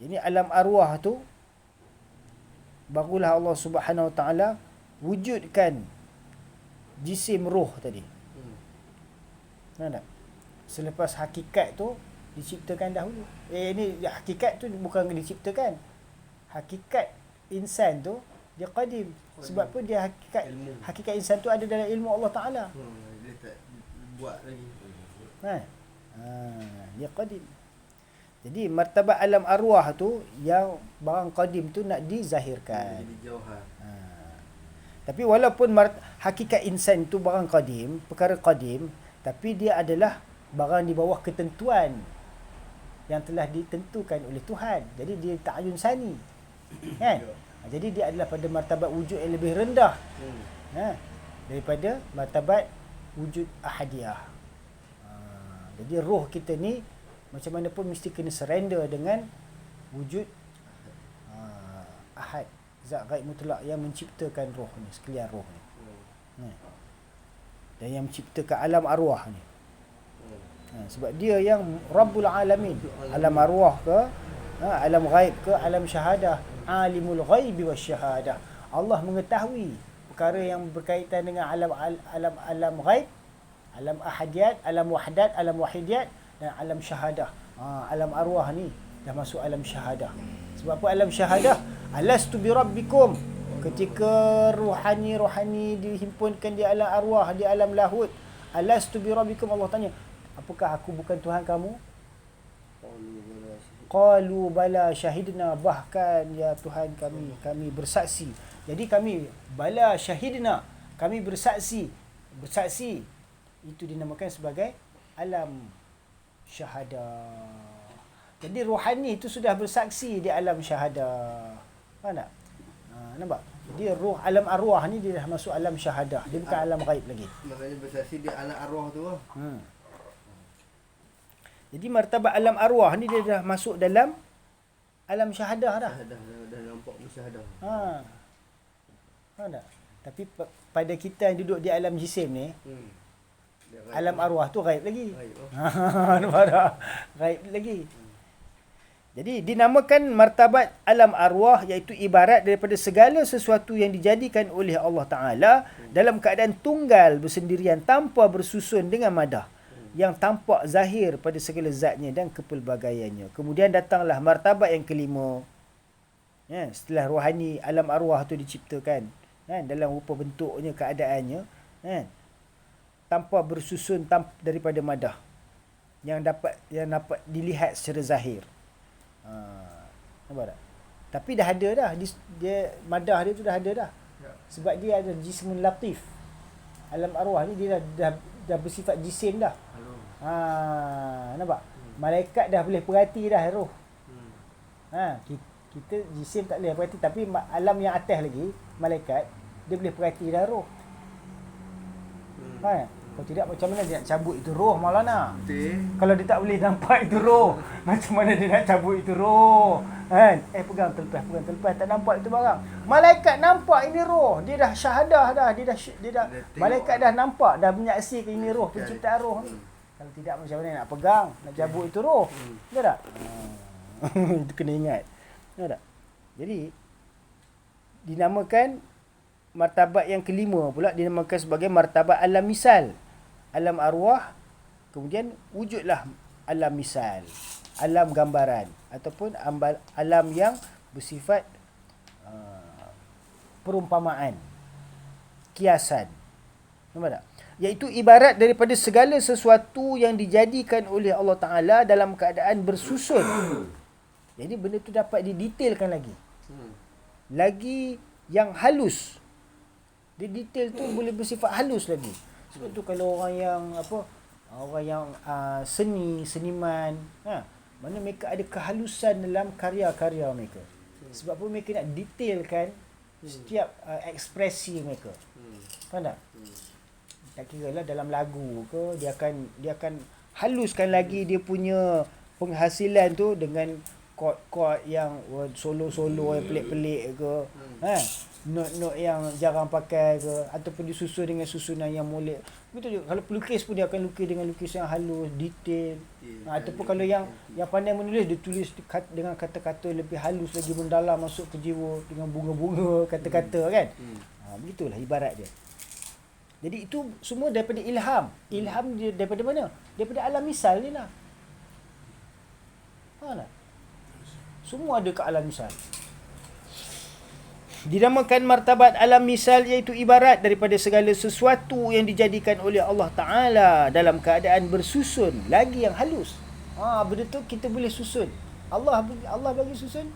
Ini alam arwah tu barulah Allah Subhanahu Wa Taala wujudkan jisim roh tadi. Tahu tak? Selepas hakikat tu diciptakan dahulu. Ini hakikat tu bukan diciptakan. Hakikat insan tu dia qadim. Sebab apa? Dia hakikat insan tu ada dalam ilmu Allah Ta'ala. Dia tak buat lagi. Dia qadim. Jadi martabat alam arwah tu yang barang qadim tu nak dizahirkan. Jadi jauhar. Tapi walaupun hakikat insan tu barang qadim, perkara qadim, tapi dia adalah barang di bawah ketentuan yang telah ditentukan oleh Tuhan. Jadi dia ta'ayun sani. Kan? Jadi dia adalah pada martabat wujud yang lebih rendah daripada martabat wujud ahadiyah. Jadi roh kita ni macam mana pun mesti kena surrender dengan wujud ahad, zat ghaib mutlak yang menciptakan roh ni, sekalian roh ni. Dan yang menciptakan alam arwah ni. Sebab dia yang Rabbul Alamin. Alam arwah ke, alam ghaib ke, alam syahadah. Alimul ghaibi wasyahadah. Allah mengetahui perkara yang berkaitan dengan alam ghaib, alam ahadiyat, alam wahdat, alam wahidiyat dan alam syahadah. Alam arwah ni dah masuk alam syahadah. Sebab apa alam syahadah? Alastu bi rabbikum. Ketika rohani dihimpunkan di alam arwah, di alam lahut, alastu bi rabbikum, Allah tanya, apakah aku bukan Tuhan kamu? Qalu bala syahidna, bahkan ya Tuhan kami bersaksi. Jadi kami bala syahidna, kami bersaksi itu dinamakan sebagai alam syahadah. Jadi rohani itu sudah bersaksi di alam syahadah. Faham tak? Nampak? Jadi roh alam arwah ni dia dah masuk alam syahadah. Dia bukan alam ghaib lagi. Maknanya bersaksi di alam arwah tu. Jadi martabat alam arwah ni dia dah masuk dalam alam syahadah dah. Dah nampak musyahadah. Faham tak? Tapi pada kita yang duduk di alam jisim ni, alam arwah tu ghaib lagi. Nampak tak? Ghaib lagi. Jadi dinamakan martabat alam arwah, iaitu ibarat daripada segala sesuatu yang dijadikan oleh Allah Ta'ala dalam keadaan tunggal, bersendirian, tanpa bersusun dengan madah, yang tampak zahir pada segala zatnya dan kepelbagaiannya. Kemudian datanglah martabat yang kelima. Setelah rohani, alam arwah tu diciptakan. kan, dalam rupa bentuknya, keadaannya, kan, tanpa bersusun daripada madah yang dapat dilihat secara zahir. Nampak tak? Tapi dah ada dah, dia madah dia tu dah ada dah. Ya. Sebab dia ada jismun latif. Alam arwah ni dia dah bersifat jisim dah. Halo. Nampak? Malaikat dah boleh perhati dah roh. Kita jisim tak boleh perhati, tapi alam yang atas lagi, malaikat, dia boleh perhati dah roh. Kalau tidak, macam mana dia nak cabut itu roh Maulana? Betul. Kalau dia tak boleh nampak itu roh, macam mana dia nak cabut itu roh? Kan? Pegang telepas, tak nampak itu barang. Malaikat nampak ini roh, dia dah syahadah dah, dia dah malaikat dah nampak, dah menyaksikan ini roh, penciptaan roh ni. Kalau tidak, macam mana nak pegang, nak cabut itu roh? Betul tak? Itu kena ingat. Betul tak? Jadi dinamakan martabat yang kelima pula, dinamakan sebagai martabat alam misal. Alam arwah, kemudian wujudlah alam misal, alam gambaran, ataupun alam yang bersifat perumpamaan, kiasan. Nampak tak? Iaitu ibarat daripada segala sesuatu yang dijadikan oleh Allah Ta'ala dalam keadaan bersusun. Jadi benda tu dapat didetailkan lagi. Lagi yang halus. Dia detail tu boleh bersifat halus lagi. Sebab tu kalau orang yang seniman, mana mereka ada kehalusan dalam karya-karya mereka. Sebab apa mereka nak detailkan setiap ekspresi mereka. Faham tak? Tak kira lah dalam lagu ke, dia akan haluskan lagi dia punya penghasilan tu dengan chord-chord yang solo-solo yang pelik-pelik ke, note-note yang jarang pakai ke, ataupun disusun dengan susunan yang molek. Betul juga. Kalau pelukis pun dia akan lukis dengan lukis yang halus, detail. Ataupun kalau yang pandai menulis, dia tulis dengan kata-kata lebih halus lagi, mendalam, masuk ke jiwa, dengan bunga-bunga kata-kata, kan. Begitulah ibarat dia. Jadi itu semua daripada ilham. Ilham dia daripada mana? Daripada alam misal ni lah. Faham tak? Semua ada ke alam misal. Dinamakan martabat alam misal, iaitu ibarat daripada segala sesuatu yang dijadikan oleh Allah Ta'ala dalam keadaan bersusun, lagi yang halus. Benda tu kita boleh susun. Allah bagi susun.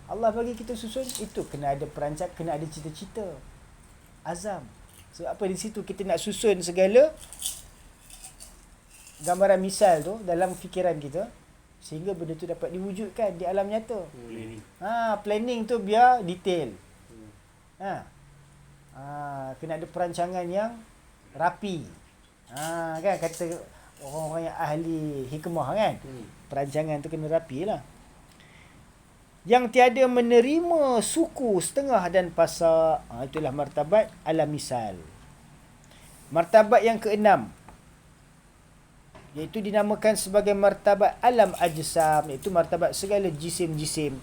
Allah bagi kita susun. Itu kena ada perancang, kena ada cita-cita, azam. Sebab apa, di situ kita nak susun segala gambaran misal tu dalam fikiran kita, sehingga benda tu dapat diwujudkan di alam nyata. Planning tu biar detail. Kena ada perancangan yang rapi. Kan kata orang-orang yang ahli hikmah, kan. Perancangan tu kena rapi lah. Yang tiada menerima suku, setengah dan pasar. Itulah martabat alam misal. Martabat yang keenam, iaitu dinamakan sebagai martabat alam ajsam, iaitu martabat segala jisim-jisim.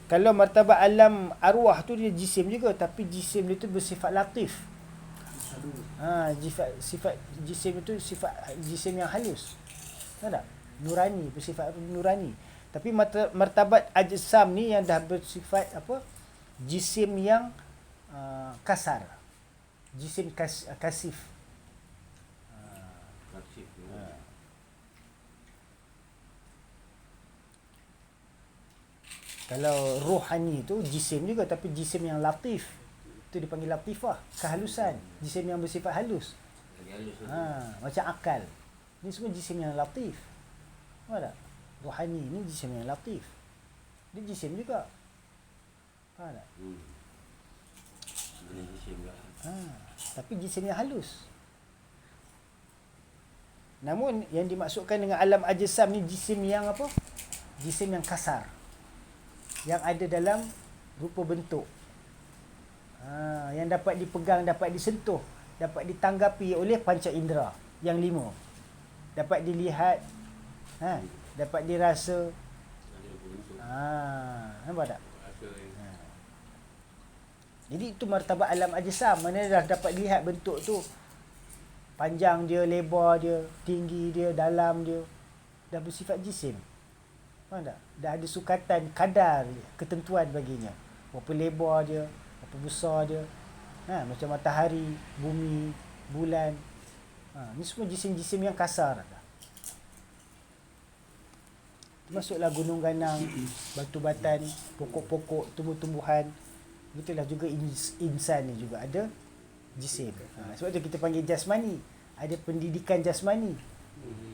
Kalau martabat alam arwah tu dia jisim juga, tapi jisim dia tu bersifat latif. Sifat jisim itu sifat jisim yang halus. Tahu tak? Nurani, bersifat nurani. Tapi martabat ajsam ni yang dah bersifat jisim yang kasar. Jisim kasif. Kalau rohani tu jisim juga, tapi jisim yang latif. Itu dipanggil latifah, kehalusan. Jisim yang bersifat halus. Macam akal. Ni semua jisim yang latif. Faham tak? Rohani ni jisim yang latif. Dia jisim juga. Faham tak? Tapi jisim yang halus. Namun yang dimaksudkan dengan alam ajsam ni jisim yang apa? Jisim yang kasar, yang ada dalam rupa bentuk, yang dapat dipegang, dapat disentuh, dapat ditanggapi oleh panca indera yang 5, dapat dilihat, dapat dirasa. Nampak tak? Jadi itu martabat alam ajsam, mana dah dapat lihat bentuk tu, panjang dia, lebar dia, tinggi dia, dalam dia, dah bersifat jisim. Faham tak? Dah ada sukatan, kadar, ketentuan baginya. Berapa lebar dia, berapa besar dia. Macam matahari, bumi, bulan. Ni semua jisim-jisim yang kasar. Termasuklah gunung ganang, batu batan, pokok-pokok, tumbuh-tumbuhan. Begitulah juga insan ni juga ada jisim. Sebab tu kita panggil jasmani. Ada pendidikan jasmani.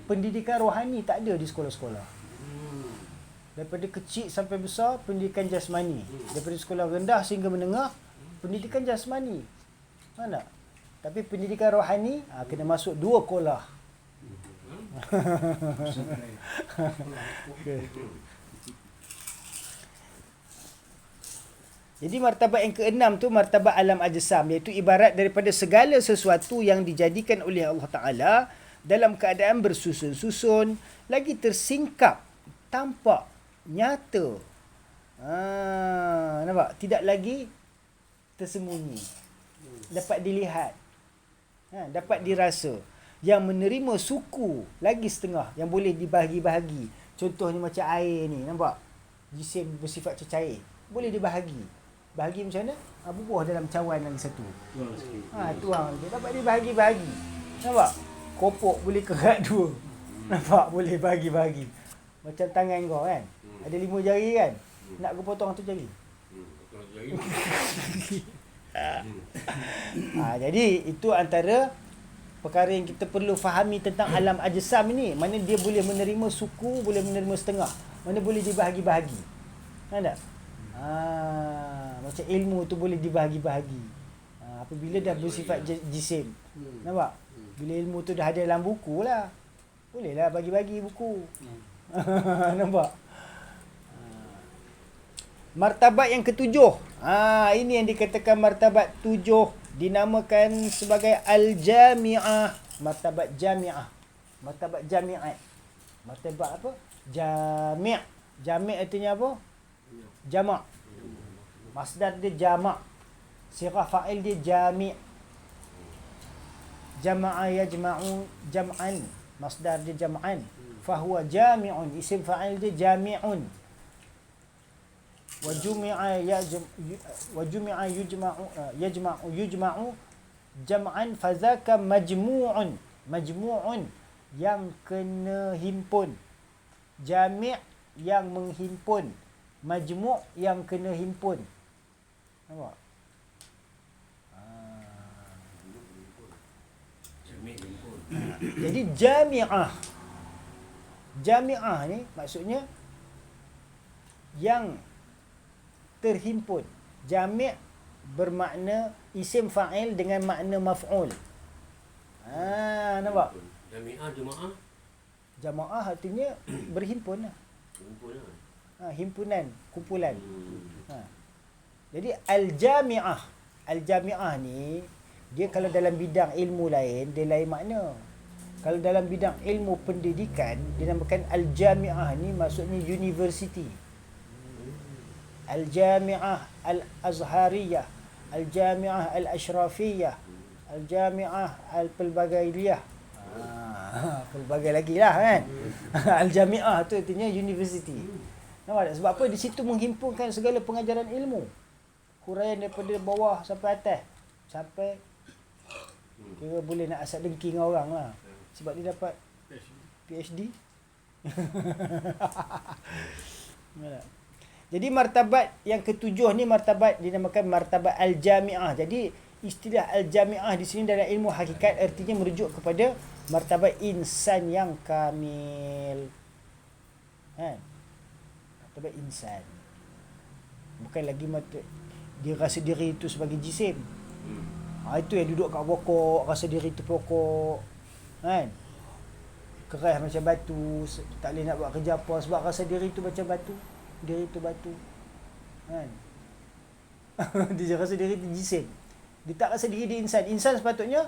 Pendidikan rohani tak ada di sekolah-sekolah. Daripada kecil sampai besar, pendidikan jasmani. Daripada sekolah rendah sehingga menengah, pendidikan jasmani. Tak? Tapi pendidikan rohani, kena masuk 2 sekolah. Okay. Jadi martabat yang keenam tu martabat alam ajsam, iaitu ibarat daripada segala sesuatu yang dijadikan oleh Allah Ta'ala dalam keadaan bersusun-susun, lagi tersingkap, tampak, nyata. Nampak? Tidak lagi tersembunyi. Dapat dilihat. Dapat dirasa. Yang menerima suku lagi setengah, yang boleh dibahagi-bahagi. Contohnya macam air ni, nampak? Jisim bersifat cecair. Boleh dibahagi. Bahagi macam mana? Bubuh dalam cawan lagi satu. Tuang. Dia dapat dibahagi-bahagi. Nampak? Kopok boleh kerat 2. Nampak? Boleh bahagi-bahagi. Macam tangan kau kan? Ada 5 jari kan? Nak kau potong satu jari? Jadi itu antara perkara yang kita perlu fahami tentang alam ajsam ni. Mana dia boleh menerima suku, boleh menerima setengah. Mana boleh dibahagi-bahagi. Kan tak? Macam ilmu tu boleh dibahagi-bahagi. Apabila dah bersifat jisim. Nampak? Bila ilmu tu dah ada dalam buku lah. Bolehlah bagi-bagi buku. Nampak? Martabat yang ketujuh. Ini yang dikatakan martabat 7. Dinamakan sebagai Al-Jami'ah. Martabat Jami'ah. Martabat Jami'at. Martabat apa? Jami'. Jami' artinya apa? Jama'. Masdar dia jama'. Sirah fa'il dia jami'. Jama'a yajma'u jam'an. Masdar dia jam'an. Fahuwa jami'un. Isim fa'il dia jami'un. Wajumi'a yujma'u jam'an fazaka majmu'un. Majmu'un yang kena himpun. Jami' yang menghimpun. Majmu' yang kena himpun. Nampak? Jadi jami'ah. Jami'ah ni maksudnya yang terhimpun. Jami' bermakna isim fa'il dengan makna maf'ul. Nampak? Jami'ah, jemaah. Jamaah artinya berhimpun lah. Himpunan, kumpulan. Jadi al-jami'ah. Al-jami'ah ni dia kalau dalam bidang ilmu lain dia lain makna. Kalau dalam bidang ilmu pendidikan dinamakan al-jami'ah ni maksudnya university. Al-Jami'ah Al-Azhariyah, Al-Jami'ah Al-Ashrafiyah, Al-Jami'ah Al-Pelbagailiyah. Pelbagai lagi lah kan. Al-Jami'ah tu artinya university. Nampak tak? Sebab apa? Di situ menghimpunkan segala pengajaran ilmu. Huraian daripada bawah sampai atas. Sampai kira boleh nak asap dengki dengan orang lah. Sebab dia dapat PhD. Jadi martabat yang ketujuh ni martabat dinamakan martabat al-jami'ah. Jadi istilah al-jami'ah di sini dalam ilmu hakikat artinya merujuk kepada martabat insan yang kamil. Martabat insan. Bukan lagi dia rasa diri itu sebagai jisim. Itu yang duduk kat pokok, rasa diri itu pokok. Keras macam batu, tak boleh nak buat kerja apa sebab rasa diri itu macam batu. Diri itu batu. Dia rasa diri itu jisim. Dia tak rasa diri dia insan. Insan sepatutnya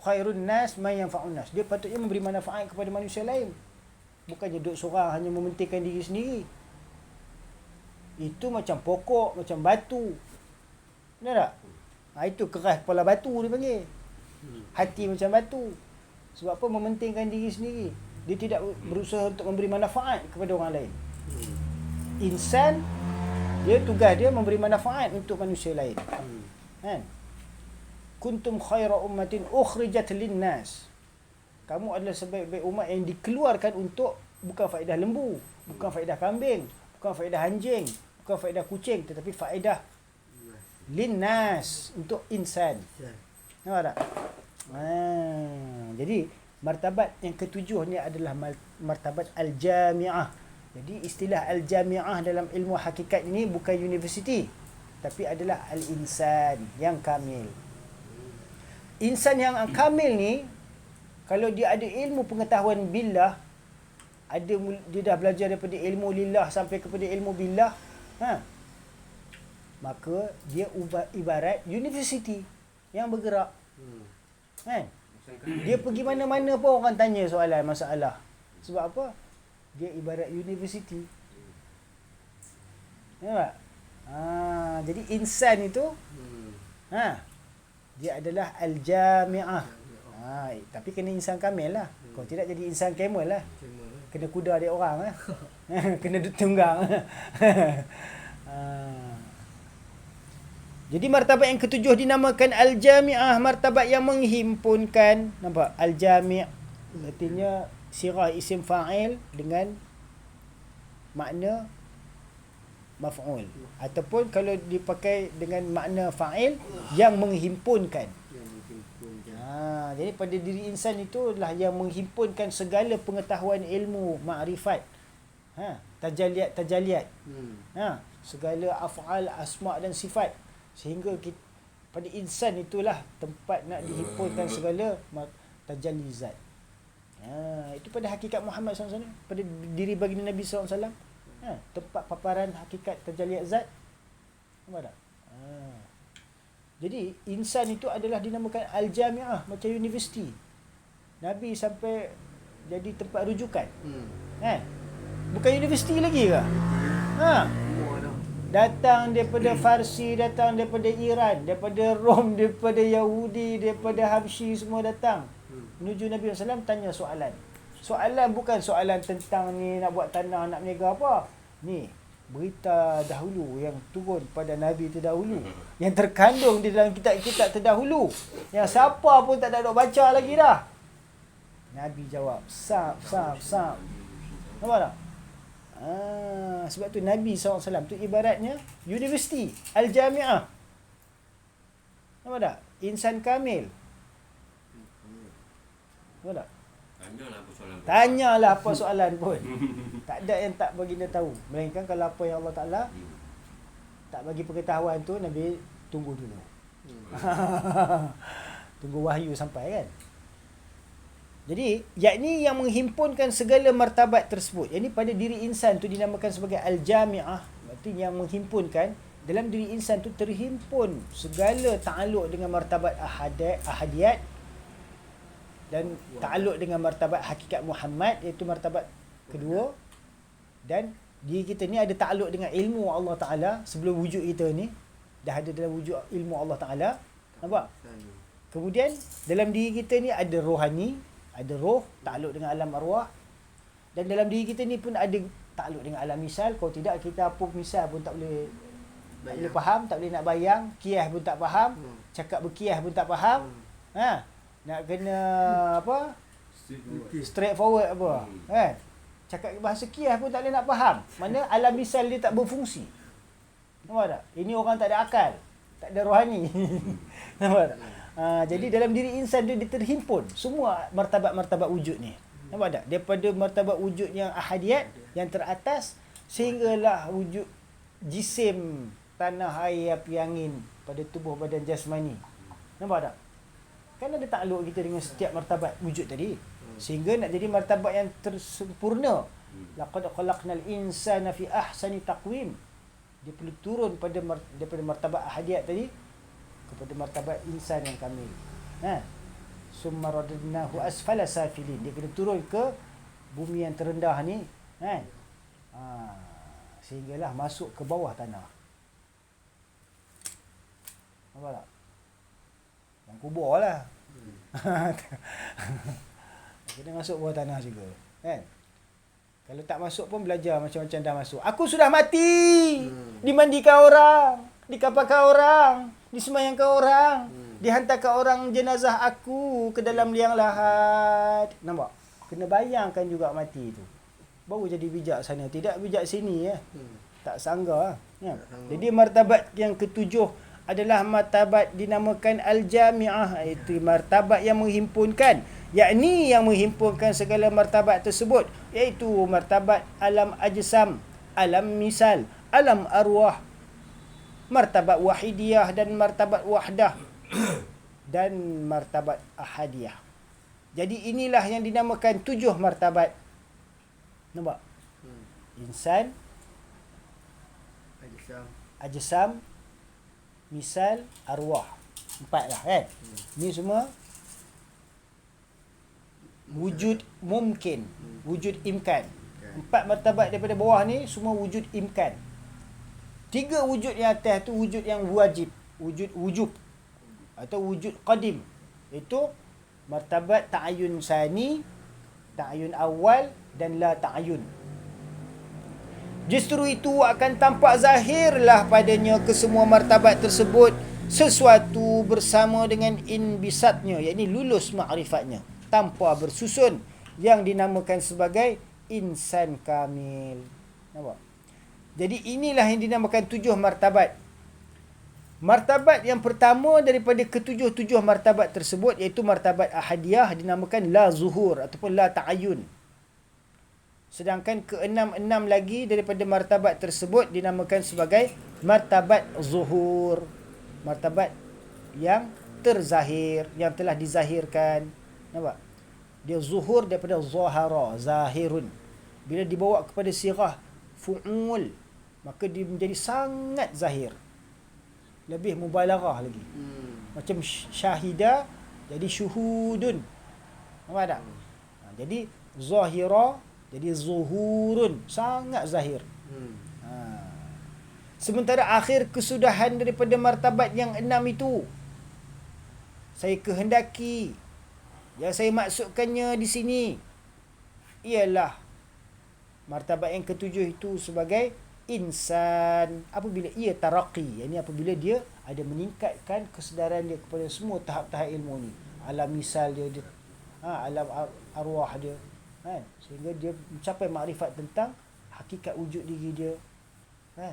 khairun nas man yanfa'un nas. Dia patutnya memberi manfaat kepada manusia lain. Bukannya duduk seorang hanya mementingkan diri sendiri. Itu macam pokok, macam batu. Benar tak? Itu keras kepala batu dia panggil. Hati macam batu. Sebab apa? Mementingkan diri sendiri. Dia tidak berusaha untuk memberi manfaat kepada orang lain. Insan Dia tugas dia memberi manfaat untuk manusia lain. Kan? Kuntum khaira ummatin ukhrijat linnas. Kamu adalah sebaik-baik umat yang dikeluarkan untuk bukan faedah lembu, bukan faedah kambing, bukan faedah anjing, bukan faedah kucing, tetapi faedah linnas, untuk insan. Nampak tak? Jadi martabat yang ketujuh ni adalah martabat al-jami'ah. Jadi istilah al-jami'ah dalam ilmu hakikat ini bukan universiti, tapi adalah al-insan yang kamil. Insan yang kamil ni, kalau dia ada ilmu pengetahuan billah, dia dah belajar daripada ilmu lillah sampai kepada ilmu billah, maka dia ibarat universiti yang bergerak. Kan? Dia pergi mana-mana pun orang tanya soalan, masalah. Sebab apa? Dia ibarat universiti. Nampak? Jadi insan itu dia adalah al-jami'ah. Tapi kena insan kamil lah. Kalau tidak jadi insan camel lah. Kena kuda dia orang lah. Kena tunggang. Jadi martabat yang ketujuh dinamakan al-jami'ah, martabat yang menghimpunkan. Nampak? Al-jami' artinya sirah isim fa'il dengan makna maf'ul, ataupun kalau dipakai dengan makna fa'il yang menghimpunkan. Jadi pada diri insan itulah yang menghimpunkan segala pengetahuan ilmu, makrifat, tajaliat, segala af'al, asma' dan sifat, sehingga pada insan itulah tempat nak dihimpunkan segala tajalli zat. Itu pada hakikat Muhammad SAW, pada diri baginda Nabi SAW, tempat paparan hakikat tajaliat zat. Nampak tak? Jadi insan itu adalah dinamakan al-jami'ah, macam universiti. Nabi sampai jadi tempat rujukan. Bukan universiti lagi ke? Datang daripada Farsi, datang daripada Iran, daripada Rom, daripada Yahudi, daripada Habsyi, semua datang menuju Nabi SAW, tanya soalan. Soalan bukan soalan tentang ni nak buat tanah, nak berniaga apa. Ni berita dahulu yang turun pada Nabi terdahulu, yang terkandung di dalam kitab-kitab terdahulu, yang siapa pun tak ada dok baca lagi dah. Nabi jawab, sab. Nampak tak? Sebab tu Nabi SAW tu ibaratnya universiti, al-jami'ah. Nampak tak? Insan kamil. Nampak tak? Tanyalah apa soalan pun. Tak ada yang tak baginda tahu, melainkan kalau apa yang Allah Ta'ala tak bagi pengetahuan tu, Nabi tunggu dulu. Tunggu wahyu sampai kan. Jadi yakni yang menghimpunkan segala martabat tersebut. Yakni pada diri insan tu dinamakan sebagai al-jami'ah, berarti yang menghimpunkan. Dalam diri insan tu terhimpun segala ta'aluk dengan martabat ahadiyat dan ta'aluk dengan martabat hakikat Muhammad, iaitu martabat kedua. Dan diri kita ni ada ta'aluk dengan ilmu Allah Ta'ala. Sebelum wujud kita ni dah ada dalam wujud ilmu Allah Ta'ala. Nampak? Kemudian dalam diri kita ni ada rohani, ada roh, ta'aluk dengan alam arwah. Dan dalam diri kita ni pun ada ta'aluk dengan alam misal. Kalau tidak, kita apa misal pun tak boleh faham, tak boleh nak bayang. Kiyah pun tak faham, cakap berkiyah pun tak faham. Nak kena apa, straight forward apa, kan? Cakap bahasa kiyah pun tak boleh nak faham. Mana alam misal dia tak berfungsi. Nampak tak? Ini orang tak ada akal, tak ada rohani. Nampak tak? Jadi dalam diri insan dia terhimpun semua martabat-martabat wujud ni. Nampak tak? Daripada martabat wujud yang ahadiyat, yang teratas, sehinggalah wujud jisim, tanah, air, api, angin pada tubuh badan jasmani. Nampak tak? Kan ada takluk kita dengan setiap martabat wujud tadi. Sehingga nak jadi martabat yang tersempurna, laqad khalaqnal insana fi ahsani taqwim, dia perlu turun daripada martabat ahadiyat tadi kepada martabat insan yang kamil. Summa radadnahu asfala safilin, dia kena turun ke bumi yang terendah ni, kan? Sehinggalah masuk ke bawah tanah. Nampak tak? Yang kubur lah. Kena masuk bawah tanah juga, kan? Kalau tak masuk pun belajar macam-macam dah masuk. Aku sudah mati. Dimandikan orang, dikapakan orang, disemayangkan orang, dihantarkan orang jenazah aku ke dalam liang lahat. Nampak? Kena bayangkan juga mati tu. Baru jadi bijak sana, tidak bijak sini ya. Tak sangga ya. Jadi martabat yang ketujuh adalah martabat dinamakan al-jami'ah, iaitu martabat yang menghimpunkan, yakni yang menghimpunkan segala martabat tersebut, iaitu martabat alam ajsam, alam misal, alam arwah, martabat wahidiyah dan martabat wahdah dan martabat ahadiyah. Jadi inilah yang dinamakan 7 martabat. Nampak? Insan, ajsam, misal, arwah. 4 lah kan. Ni semua wujud mungkin, wujud imkan. 4 martabat daripada bawah ni semua wujud imkan. 3 wujud yang atas tu wujud yang wajib, wujud wujub atau wujud qadim. Itu martabat ta'ayun sani, ta'ayun awal dan la ta'ayun. Justru itu akan tampak zahirlah padanya kesemua martabat tersebut sesuatu bersama dengan inbisatnya, yakni lulus ma'rifatnya tanpa bersusun, yang dinamakan sebagai insan kamil. Nampak? Jadi inilah yang dinamakan 7 martabat. Martabat yang pertama daripada ketujuh-tujuh martabat tersebut, iaitu martabat ahadiyah, dinamakan la zuhur ataupun la ta'ayun. Sedangkan keenam-enam lagi daripada martabat tersebut dinamakan sebagai martabat zuhur. Martabat yang terzahir, yang telah dizahirkan. Nampak? Dia zuhur daripada zahara, zahirun. Bila dibawa kepada sirah fu'ul, maka dia menjadi sangat zahir. Lebih mubalaghah lagi. Macam syahida jadi syuhudun. Nampak tak? Jadi zahira jadi zuhurun, sangat zahir. Sementara akhir kesudahan daripada martabat yang 6 itu, saya kehendaki, yang saya maksudkannya di sini ialah martabat yang ketujuh itu sebagai insan apabila ia taraqi, yakni apabila dia ada meningkatkan kesedaran dia kepada semua tahap-tahap ilmu ni. Alam misal dia, alam arwah dia, kan? Sehingga dia mencapai makrifat tentang hakikat wujud diri dia, kan?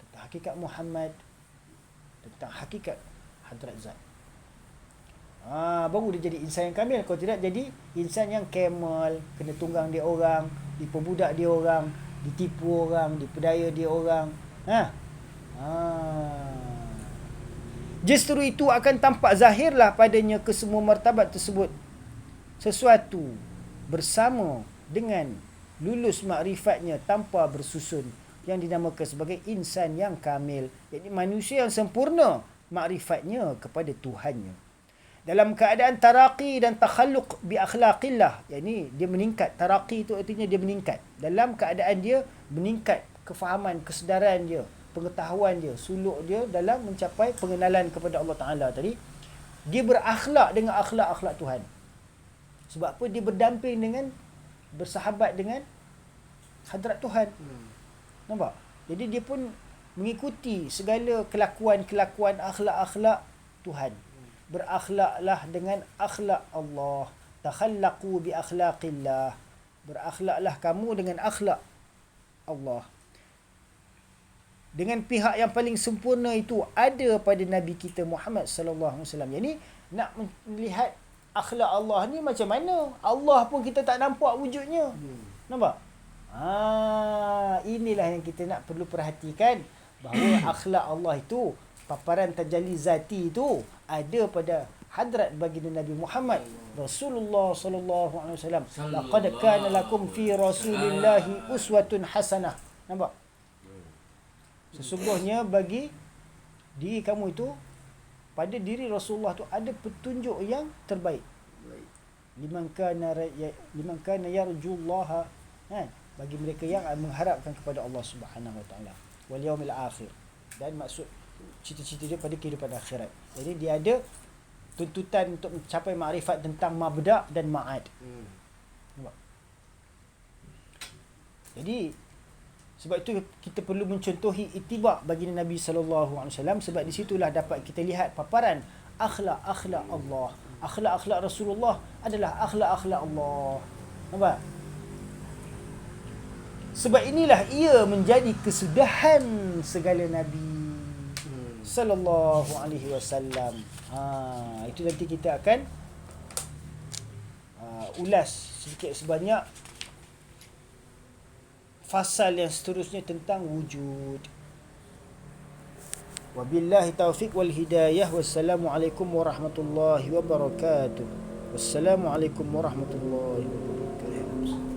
Tentang hakikat Muhammad, tentang hakikat hadrat zat. Baru dia jadi insan yang kamil. Kalau tidak, jadi insan yang camel, kena tunggang dia orang, diperbudak dia orang, ditipu orang, diperdaya dia orang. Justru itu akan tampak zahirlah padanya kesemua martabat tersebut sesuatu bersama dengan lulus makrifatnya tanpa bersusun, yang dinamakan sebagai insan yang kamil, iaitu manusia yang sempurna makrifatnya kepada Tuhannya dalam keadaan taraqi dan takhalluq bi akhlaqillah, yakni dia meningkat. Taraqi itu artinya dia meningkat dalam keadaan dia meningkat kefahaman, kesedaran dia, pengetahuan dia, suluk dia dalam mencapai pengenalan kepada Allah Ta'ala tadi. Dia berakhlak dengan akhlak-akhlak Tuhan. Sebab apa? Dia berdamping dengan, bersahabat dengan hadrat Tuhan. Nampak? Jadi dia pun mengikuti segala kelakuan-kelakuan akhlak-akhlak Tuhan. Berakhlaklah dengan akhlak Allah. Takhallaqu bi akhlaqillah. Berakhlaklah kamu dengan akhlak Allah. Dengan pihak yang paling sempurna itu ada pada Nabi kita Muhammad sallallahu alaihi wasallam. Yang ni nak melihat akhlak Allah ni macam mana? Allah pun kita tak nampak wujudnya. Nampak? Inilah yang kita nak perlu perhatikan, bahawa akhlak Allah itu, paparan tajalli zati itu ada pada hadrat baginda Nabi Muhammad Rasulullah sallallahu alaihi wasallam. Laqad kana lakum fi Rasulillahi uswatun hasanah. Nampak? Sesungguhnya bagi diri kamu itu, pada diri Rasulullah tu ada petunjuk yang terbaik. Liman kana yarjullaha, bagi mereka yang mengharapkan kepada Allah Subhanahu wa taala wal yaumil akhir, dan maksud cita-cita dia pada kehidupan akhirat. Jadi dia ada tuntutan untuk mencapai makrifat tentang mabda' dan ma'ad. Jadi sebab itu kita perlu mencontohi ittiba' baginda Nabi sallallahu alaihi wasallam, sebab di situlah dapat kita lihat paparan akhlak-akhlak Allah. Akhlak-akhlak Rasulullah adalah akhlak-akhlak Allah. Nampak? Sebab inilah ia menjadi kesudahan segala nabi sallallahu alaihi wasallam. Itu nanti kita akan ulas sedikit sebanyak fasal yang seterusnya tentang wujud. Wabillahi taufiq wal hidayah. Wassalamualaikum warahmatullahi wabarakatuh. Wassalamualaikum warahmatullahi wabarakatuh.